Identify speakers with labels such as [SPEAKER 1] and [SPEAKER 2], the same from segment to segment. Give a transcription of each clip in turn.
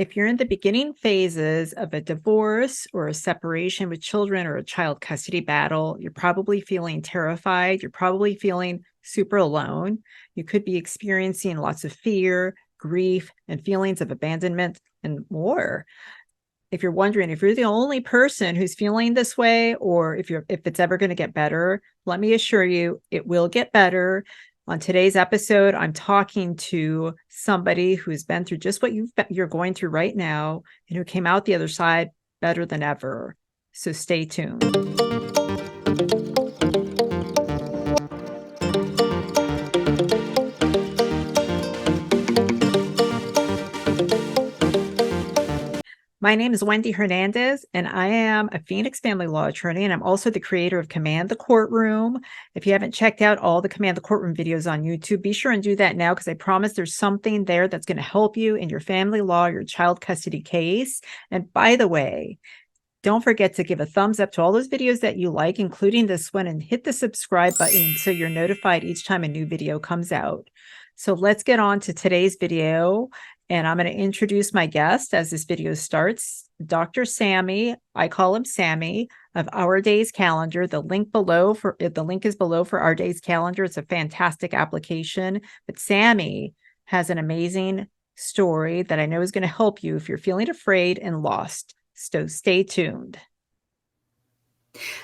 [SPEAKER 1] If you're in the beginning phases of a divorce or a separation with children or a child custody battle, you're probably feeling terrified. You're probably feeling super alone. You could be experiencing lots of fear, grief, and feelings of abandonment and more. If you're wondering if you're the only person who's feeling this way, or if it's ever going to get better, let me assure you it will get better. On today's episode, I'm talking to somebody who's been through just what you're going through right now and who came out the other side better than ever. So stay tuned. My name is Wendy Hernandez, and I am a Phoenix family law attorney, and I'm also the creator of Command the Courtroom. If you haven't checked out all the Command the Courtroom videos on YouTube, be sure and do that now, because I promise there's something there that's going to help you in your family law, your child custody case. And by the way, don't forget to give a thumbs up to all those videos that you like, including this one, and hit the subscribe button so you're notified each time a new video comes out. So let's get on to today's video. And I'm going to introduce my guest as this video starts, Dr. Samie. I call him Samie, of Our Days Calendar. The link is below for Our Days Calendar. It's a fantastic application. But Samie has an amazing story that I know is going to help you if you're feeling afraid and lost. So stay tuned.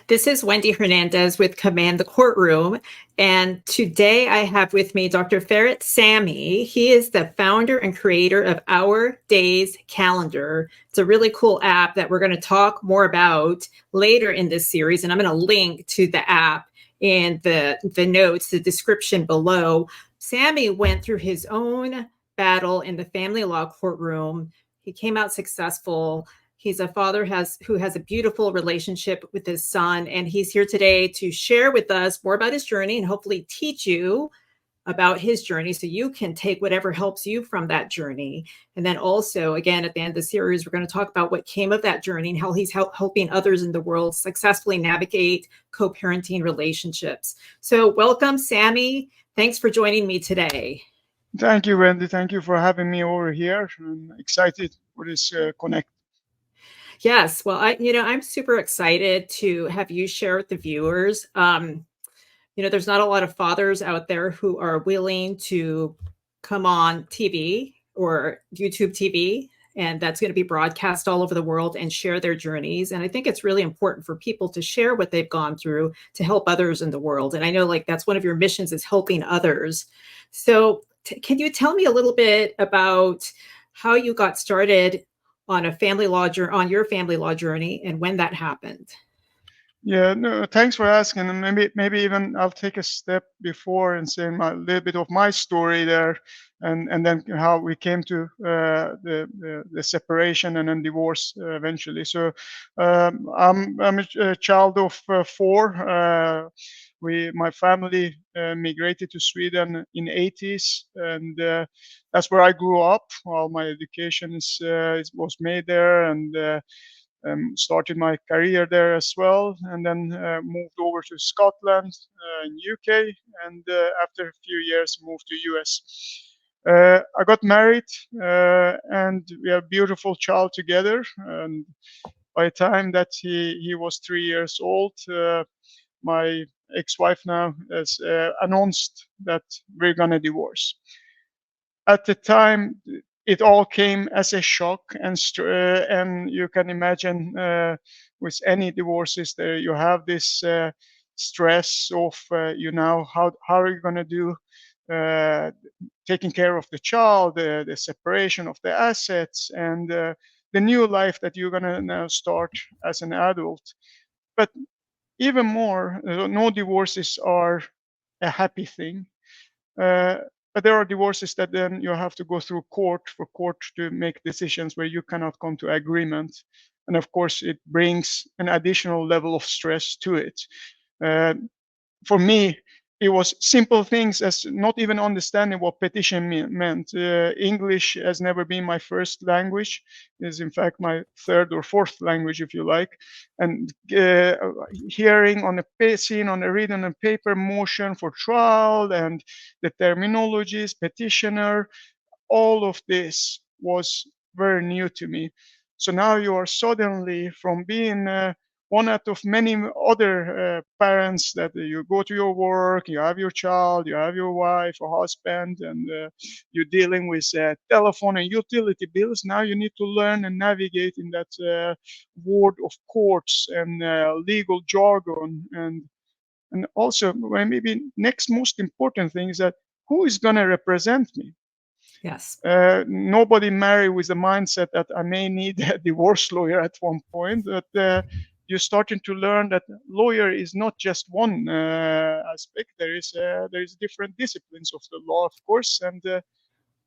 [SPEAKER 1] This is Wendy Hernandez with Command the Courtroom. And today I have with me Dr. Ferret Samie. He is the founder and creator of Our Days Calendar. It's a really cool app that we're going to talk more about later in this series. And I'm going to link to the app in the notes, the description below. Samie went through his own battle in the family law courtroom. He came out successful. He's a father who has a beautiful relationship with his son, and he's here today to share with us more about his journey and hopefully teach you about his journey so you can take whatever helps you from that journey. And then also, again, at the end of the series, we're going to talk about what came of that journey and how he's helping others in the world successfully navigate co-parenting relationships. So welcome, Samie. Thanks for joining me today.
[SPEAKER 2] Thank you, Wendy. Thank you for having me over here. I'm excited for this connect.
[SPEAKER 1] Yes. Well, I'm super excited to have you share with the viewers. There's not a lot of fathers out there who are willing to come on TV or YouTube TV, and that's going to be broadcast all over the world and share their journeys. And I think it's really important for people to share what they've gone through to help others in the world. And I know that's one of your missions, is helping others. So can you tell me a little bit about how you got started on your family law journey and when that happened?
[SPEAKER 2] Yeah, no, thanks for asking. And maybe even I'll take a step before and say a little bit of my story there, and then how we came to the separation and then divorce eventually. So I'm a child of four. My family migrated to Sweden in '80s, and that's where I grew up. All my education was made there, and started my career there as well, and then moved over to Scotland in UK, and after a few years moved to US. I got married, and we have a beautiful child together. And by the time that he was 3 years old, my ex-wife now has announced that we're gonna divorce. At the time, it all came as a shock, and you can imagine with any divorces there you have this stress of how are you going to do taking care of the child, the separation of the assets, and the new life that you're going to now start as an adult. But even more, no divorces are a happy thing. But there are divorces that then you have to go through court to make decisions where you cannot come to agreement. And of course, it brings an additional level of stress to it. For me, it was simple things as not even understanding what petition meant. English has never been my first language. It is in fact my third or fourth language, if you like. And hearing on reading on paper motion for trial and the terminologies, petitioner, all of this was very new to me. So now you are suddenly from being one out of many other parents that you go to your work, you have your child, you have your wife or husband, and you're dealing with telephone and utility bills. Now you need to learn and navigate in that world of courts and legal jargon, and also maybe next most important thing is that who is going to represent me?
[SPEAKER 1] Yes.
[SPEAKER 2] Nobody marry with the mindset that I may need a divorce lawyer at one point, but you're starting to learn that lawyer is not just one aspect. There is different disciplines of the law, of course, and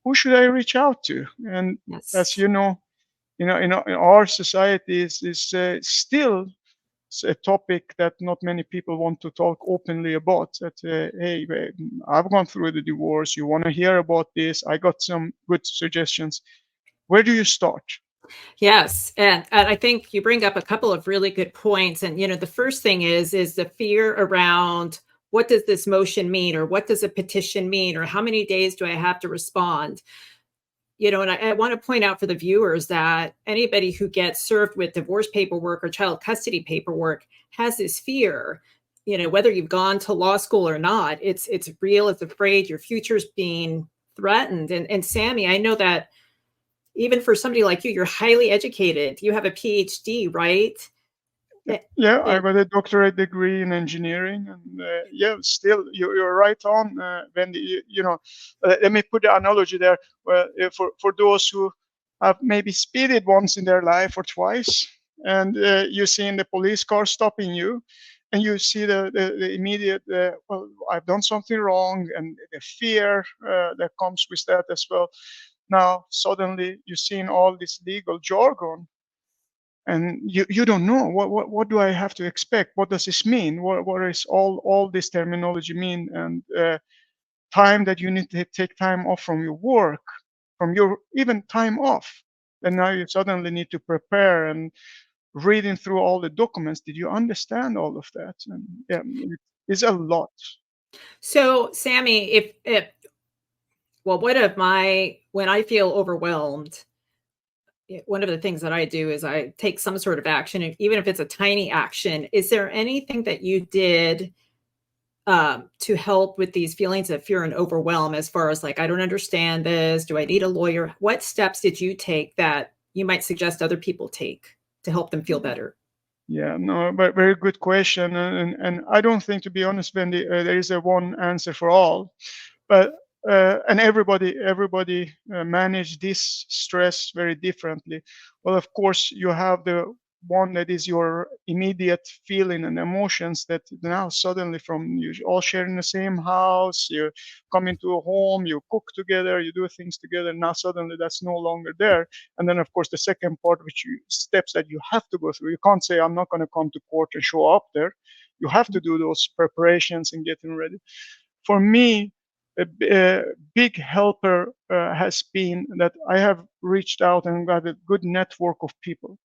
[SPEAKER 2] who should I reach out to? And as
[SPEAKER 1] Yes.
[SPEAKER 2] you know, in our society is still a topic that not many people want to talk openly about. That hey, I've gone through the divorce. You want to hear about this? I got some good suggestions. Where do you start?
[SPEAKER 1] Yes, and I think you bring up a couple of really good points. And the first thing is the fear around what does this motion mean, or what does a petition mean, or how many days do I have to respond? And I want to point out for the viewers that anybody who gets served with divorce paperwork or child custody paperwork has this fear. Whether you've gone to law school or not, it's real. It's afraid your future's being threatened. And Samie, I know that even for somebody like you, you're highly educated. You have a PhD, right?
[SPEAKER 2] Yeah, I got a doctorate degree in engineering, and yeah, still you're right on, Wendy. Let me put the analogy there. Well, for those who have maybe speeded once in their life or twice, and you see in the police car stopping you, and you see the immediate, well, I've done something wrong, and the fear that comes with that as well. Now suddenly you're seeing all this legal jargon, and you don't know what do I have to expect, what does this mean, what is all this terminology mean, and time that you need to take time off from your work, from your even time off, and now you suddenly need to prepare and reading through all the documents. Did you understand all of that? And yeah, it is a lot.
[SPEAKER 1] So, Samie, if well, when I feel overwhelmed, one of the things that I do is I take some sort of action, even if it's a tiny action. Is there anything that you did to help with these feelings of fear and overwhelm, as far as like, I don't understand this, do I need a lawyer? What steps did you take that you might suggest other people take to help them feel better?
[SPEAKER 2] Yeah, no, but very good question, and I don't think, to be honest, Wendy, there is a one answer for all, but and everybody manage this stress very differently. Well, of course, you have the one that is your immediate feeling and emotions that now suddenly, from you all sharing the same house, you come into a home, you cook together, you do things together. Now suddenly that's no longer there. And then of course the second part, which steps that you have to go through. You can't say I'm not going to come to court and show up there. You have to do those preparations and getting ready. For me, a big helper has been that I have reached out and got a good network of people.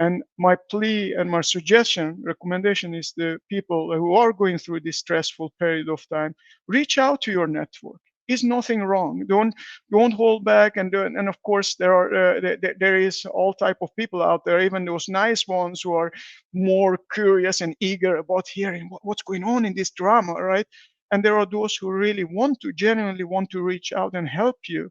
[SPEAKER 2] And my plea and my suggestion, recommendation is the people who are going through this stressful period of time, reach out to your network. Is nothing wrong. Don't hold back. And of course there is all type of people out there, even those nice ones who are more curious and eager about hearing what's going on in this drama, right? And there are those who really genuinely want to reach out and help you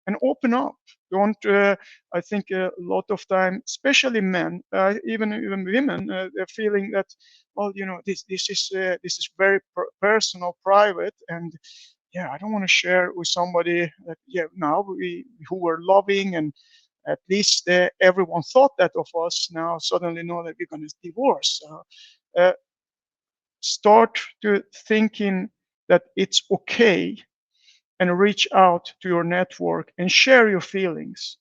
[SPEAKER 2] and open up. Don't I think a lot of time, especially men, even women, they're feeling that, well, this is very personal, private, and yeah, I don't want to share with somebody that, yeah, now we who were loving, and at least everyone thought that of us, now suddenly know that we're going to divorce. Uh, Start to thinking that it's okay, and reach out to your network and share your feelings.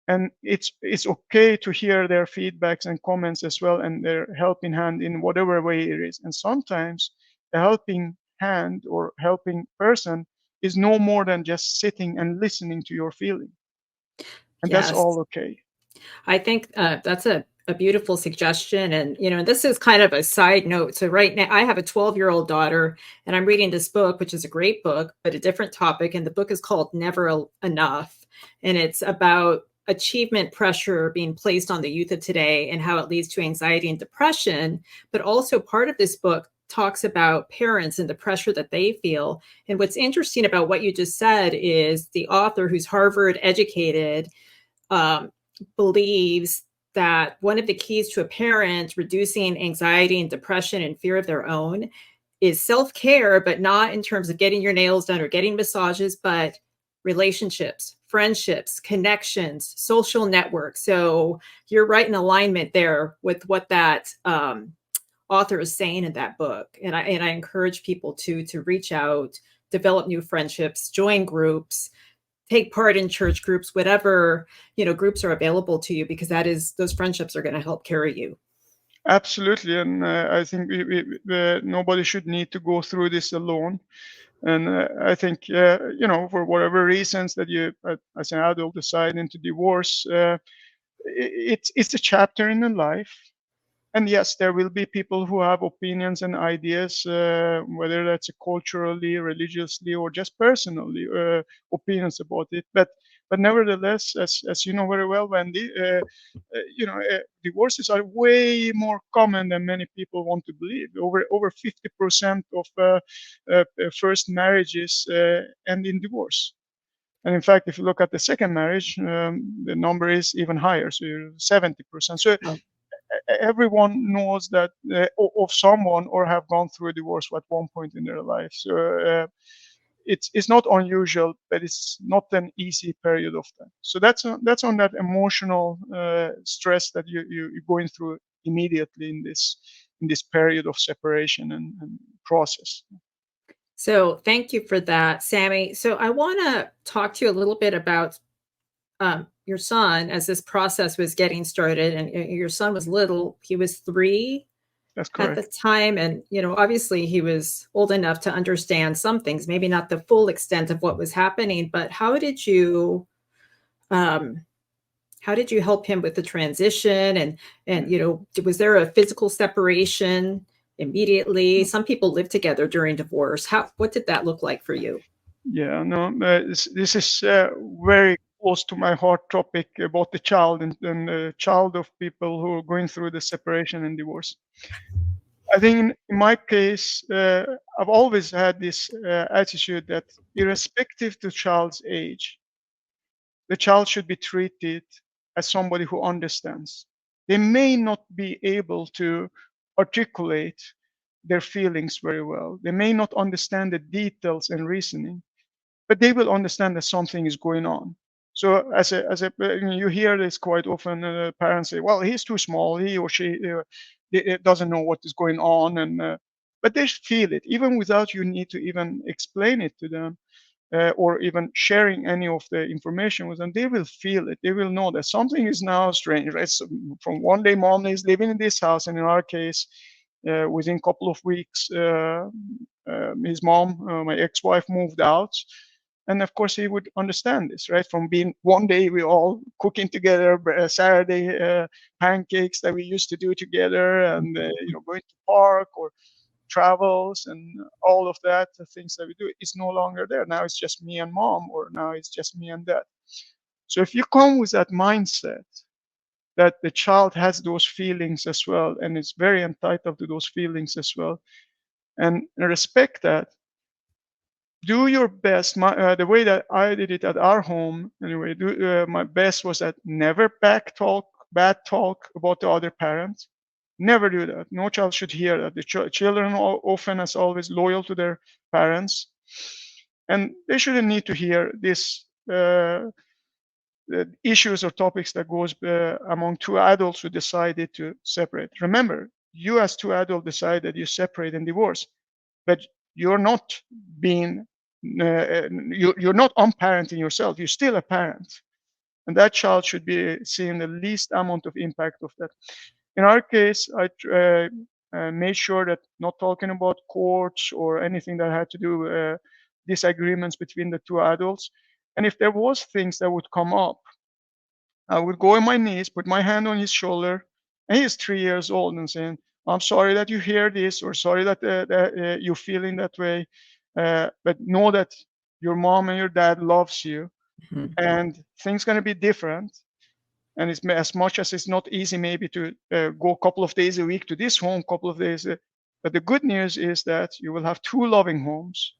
[SPEAKER 2] And it's okay to hear their feedbacks and comments as well, and their helping hand in whatever way it is. And sometimes a helping hand or helping person is no more than just sitting and listening to your feeling, and that's
[SPEAKER 1] Yes.
[SPEAKER 2] all okay.
[SPEAKER 1] I think that's a beautiful suggestion. And, this is kind of a side note. So right now I have a 12-year-old daughter, and I'm reading this book, which is a great book, but a different topic. And the book is called Never Enough. And it's about achievement pressure being placed on the youth of today and how it leads to anxiety and depression. But also part of this book talks about parents and the pressure that they feel. And what's interesting about what you just said is the author, who's Harvard educated, believes that one of the keys to a parent reducing anxiety and depression and fear of their own is self-care, but not in terms of getting your nails done or getting massages, but relationships, friendships, connections, social networks. So you're right in alignment there with what that author is saying in that book. And I encourage people to reach out, develop new friendships, join groups, take part in church groups, whatever, groups are available to you, because those friendships are going to help carry you.
[SPEAKER 2] Absolutely, and I think nobody should need to go through this alone. And I think, for whatever reasons that you, as an adult, decide into divorce, it's a chapter in a life. And yes, there will be people who have opinions and ideas, whether that's culturally, religiously, or just personally opinions about it. But nevertheless, as you know very well, Wendy, divorces are way more common than many people want to believe. Over 50% of first marriages end in divorce. And in fact, if you look at the second marriage, the number is even higher, so 70%. So everyone knows that of someone or have gone through a divorce at one point in their life. So it's not unusual, but it's not an easy period of time. So that's on that emotional stress that you're going through immediately in this period of separation and process.
[SPEAKER 1] So thank you for that, Samie. So I want to talk to you a little bit about your son as this process was getting started. And your son was little; he was 3
[SPEAKER 2] That's
[SPEAKER 1] at the
[SPEAKER 2] correct.
[SPEAKER 1] time, and obviously he was old enough to understand some things, maybe not the full extent of what was happening. But how did you help him with the transition? And was there a physical separation immediately? Some people live together during divorce. What did that look like for you?
[SPEAKER 2] Yeah, no, this is very close to my heart topic about the child and the child of people who are going through the separation and divorce. I think in my case, I've always had this attitude that irrespective to child's age, the child should be treated as somebody who understands. They may not be able to articulate their feelings very well. They may not understand the details and reasoning, but they will understand that something is going on. So you hear this quite often. Parents say, "Well, he's too small. He or she doesn't know what is going on," and but they feel it even without you need to even explain it to them. Or even sharing any of the information with them, they will feel it. They will know that something is now strange, right? So from one day, mom is living in this house, and in our case, within a couple of weeks, his mom, my ex-wife, moved out. And of course, he would understand this, right? From being one day we all cooking together, Saturday pancakes that we used to do together, and going to park or travels and all of that, the things that we do, is no longer there. Now it's just me and mom, or now it's just me and dad. So if you come with that mindset that the child has those feelings as well and is very entitled to those feelings as well, and respect that, do your best. The way that I did it at our home, anyway, my best was that never bad talk about the other parent. Never do that. No child should hear that. The children are often, as always, loyal to their parents, and they shouldn't need to hear this issues or topics that goes among two adults who decided to separate. Remember, you as two adults decide that you separate and divorce, but you're not being you're not unparenting yourself. You're still a parent, and that child should be seeing the least amount of impact of that. In our case, I made sure that not talking about courts or anything that had to do disagreements between the two adults. And if there was things that would come up, I would go on my knees, put my hand on his shoulder, and he is 3 years old, and saying, "I'm sorry that you hear this, or sorry that you're feeling that way, but know that your mom and your dad loves you,
[SPEAKER 1] Mhm.
[SPEAKER 2] and things gonna be different. And it's as much as it's not easy maybe to go a couple of days a week to this home, couple of days. But the good news is that you will have two loving homes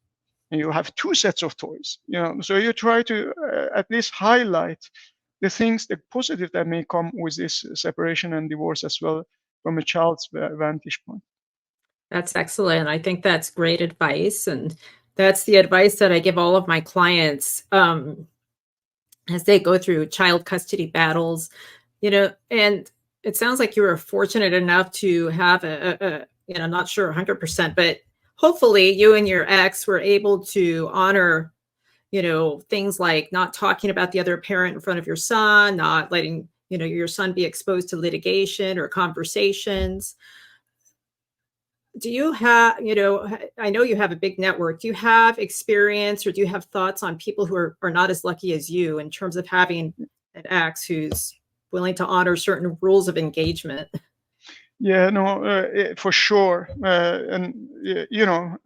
[SPEAKER 2] and you have two sets of toys. So you try to at least highlight the things, the positive that may come with this separation and divorce as well from a child's vantage point.
[SPEAKER 1] That's excellent. I think that's great advice. And that's the advice that I give all of my clients as they go through child custody battles, and it sounds like you were fortunate enough to have not sure 100%, but hopefully you and your ex were able to honor, things like not talking about the other parent in front of your son, not letting, your son be exposed to litigation or conversations. Do you have, I know you have a big network. Do you have experience or do you have thoughts on people who are not as lucky as you in terms of having an ex who's willing to honor certain rules of engagement?
[SPEAKER 2] Yeah, no, for sure. And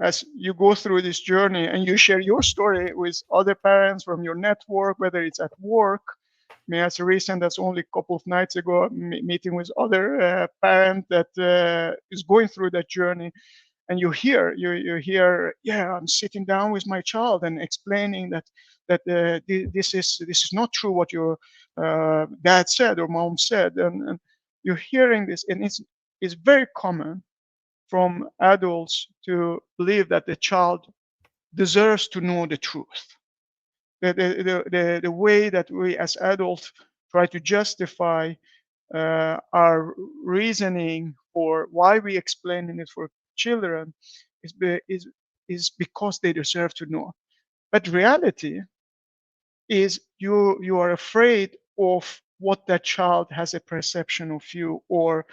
[SPEAKER 2] as you go through this journey and you share your story with other parents from your network, whether it's at work, I mean, as recent as only a couple of nights ago, meeting with other parent that is going through that journey, and you hear, yeah, I'm sitting down with my child and explaining that this is not true what your dad said or mom said, and you're hearing this, and it's very common from adults to believe that the child deserves to know the truth. The way that we as adults try to justify our reasoning for why we explaining it for children is because they deserve to know. But reality is you are afraid of what that child has a perception of you, or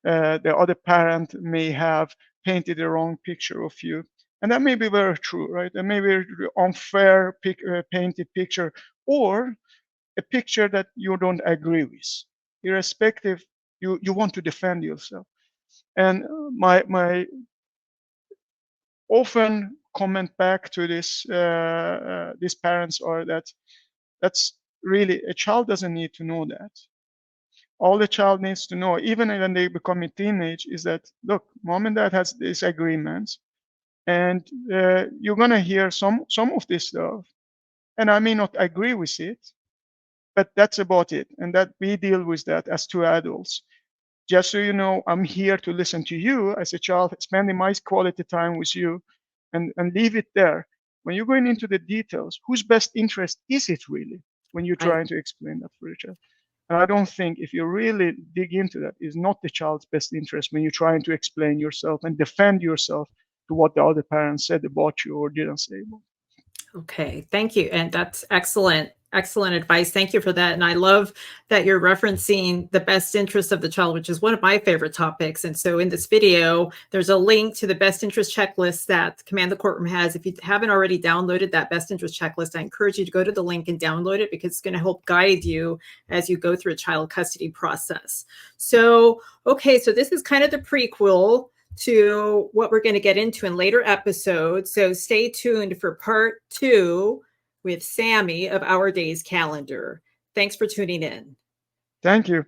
[SPEAKER 2] the other parent may have painted the wrong picture of you. And that may be very true, right? And maybe unfair painted picture, or a picture that you don't agree with. Irrespective, you want to defend yourself. And my often comment back to these parents are that's really, a child doesn't need to know that. All the child needs to know, even when they become a teenage, is that, look, mom and dad has disagreements, and you're gonna hear some of this stuff, and I may not agree with it, but that's about it, and that we deal with that as two adults. Just so you know, I'm here to listen to you as a child, spending my quality time with you, and leave it there. When you're going into the details, whose best interest is it really when you're
[SPEAKER 1] I
[SPEAKER 2] trying to explain that for a child? And I don't think, if you really dig into that, is not the child's best interest when you're trying to explain yourself and defend yourself to what the other parents said about you or didn't say about you.
[SPEAKER 1] Okay, thank you. And that's excellent, excellent advice. Thank you for that. And I love that you're referencing the best interest of the child, which is one of my favorite topics. And so in this video, there's a link to the best interest checklist that Command the Courtroom has. If you haven't already downloaded that best interest checklist, I encourage you to go to the link and download it, because it's going to help guide you as you go through a child custody process. So, okay, so this is kind of the prequel to what we're going to get into in later episodes. So stay tuned for part 2 with Samie of Our Days Calendar. Thanks for tuning in.
[SPEAKER 2] Thank you.